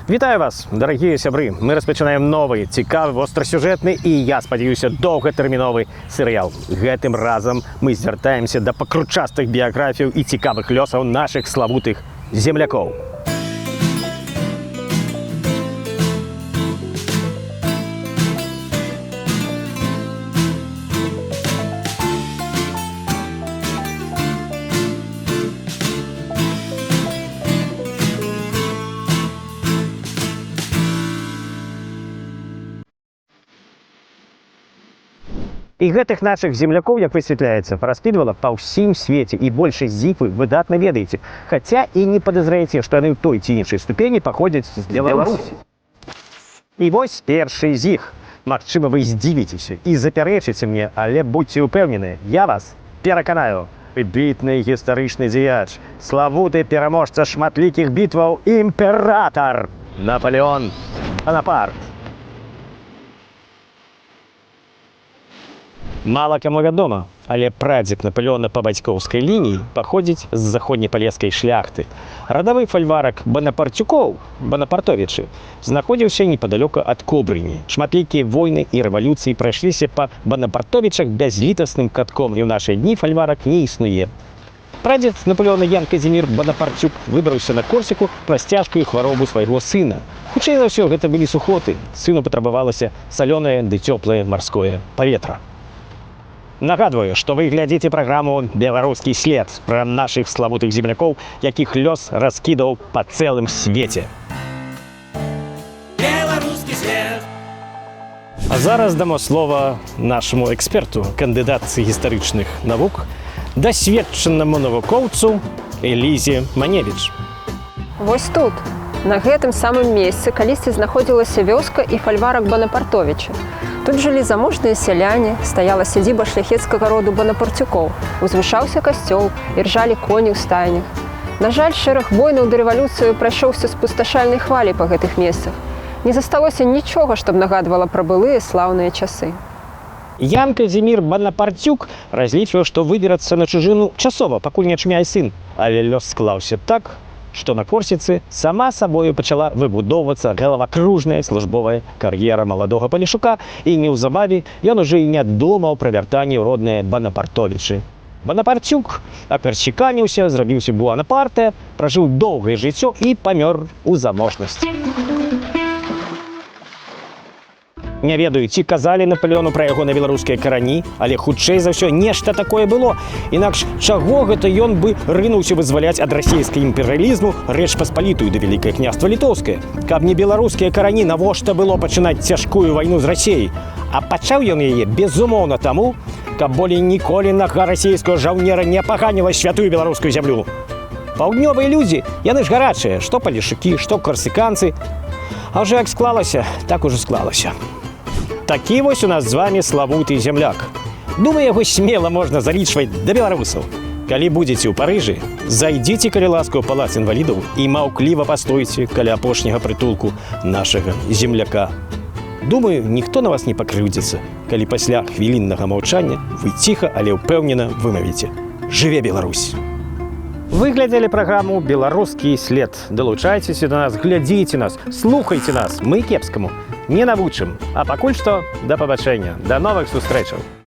Вітаю вас, дарагія сябры. Мы распачынаем новы, цікавы, вострасюжэтны і, я спадзяюся, доўгатэрміновы серыял. Гэтым разам мы звяртаемся да пакручастых біяграфіяў і цікавых лёсаў нашых славутых землякоў. І гэтых нашых землякоў, як высвятляецца, раскідвала па ўсім свеце, і большасць з іх вы выдатна ведаеце, хаця і не падазраеце, што яны ў той ці іншай ступені паходзяць з Беларусі. І вось першы з іх. Магчыма, вы здзівіцеся і запярэчыце мне, але будьце ўпэўненыя, я вас пераканаю. Выбітны гістарычны дзеяч, славуты пераможца шматлікіх бітваў імператар Наполеон Бонапарт. Мала каму вядома, але прадзед Наполеона па бацькоўскай лініі паходзіць з заходнепалескай шляхты. Радавы фальварак Бонапарцюкоў, Бонапартовічы, знаходзіўся непадалёку ад Кобрыні. Шматлікія войны і рэвалюцыі прайшліся па Бонапартовічах бязлітасным катком, і ў нашы дні фальварак не існуе. Прадзед Наполеона Ян Казімір Бонапарцюк выбраўся на Корсіку праз цяжкую хваробу свайго сына. Хутчэй за ўсё, гэта былі сухоты. Сыну патрабавалася салёнае ды цёплае марское паветра. Нагадваю, што вы глядзіце праграму «Беларускі след» пра нашых славутых землякоў, якіх лёс раскідаў па цэлым свеце. Беларускі след. А зараз дамо слова нашаму эксперту, кандыдатцы гістарычных навук, дасведчанаму навукоўцу Элізе Маневіч. Вось тут, на гэтым самым месцы, калісьці знаходзілася вёска і фальварак Бонапартовіча. Тут жылі заможныя сяляне, стаяла сядзіба шляхецкага роду Бонапарцюкоў, узвышаўся касцёл, і ржалі коні ў стайнях. На жаль, шэраг войнаў да рэвалюцыі прайшоўся спусташальнай хваляй па гэтых месцах. Не засталося нічога, што б нагадвала пра былыя слаўныя часы. Ян Казімір Бонапарцюк разлічваў, што выберацца на чужыну часова, пакуль не чмяе сын. Але лёс склаўся так, што на Корсіцы сама сабою пачала выбудоўвацца галавакружная службовая кар'ера маладога палешука, і неўзабаве ён ужо і не думаў пра вяртанне ў родныя Бонапартовічы. Бонапарцюк аперчыканіўся, зрабіўся Буанапарте, пражыў доўгае жыццё і памёр у заможнасці. Не ведаю, ці казалі Наполеону пра яго на беларускія карані, але хутчэй за ўсё нешта такое было. Інакш чаго гэта ён бы рынуўся вызваляць ад расійскага імперыялізму Рэч Паспалітую да Вялікае княства Літоўскае? Каб не беларускія карані, навошта было пачынаць цяжкую вайну з Расіяй? А пачаў ён яе, безумоўна, таму, каб болей ніколі нага расійскага жаўнера не паганіла святую беларускую зямлю. Паўднёвыя людзі, яны ж гарачыя, што палешукі, што карсіканцы. А ўжо як склалася, так ужо склалася. Такі вось у нас з вами славуты земляк. Думаю, яго смела можна залічваць да беларусаў. Калі будзеце ў Парыжы, зайдзіце, калі ласка, ў палац інвалідаў і маўкліва пастойце каля апошняга прытулку нашага земляка. Думаю, ніхто на вас не пакрыўдзіцца, калі пасля хвіліннага маўчання вы ціха, але ўпэўнена вымавіце: «Жыве Беларусь!» Вы глядзелі праграму «Беларускі след». Далучайцеся да нас, глядзіце нас, слухайце нас, мы кепскаму не навучым. А пакуль што, да пабачэння, да новых сустрэчаў.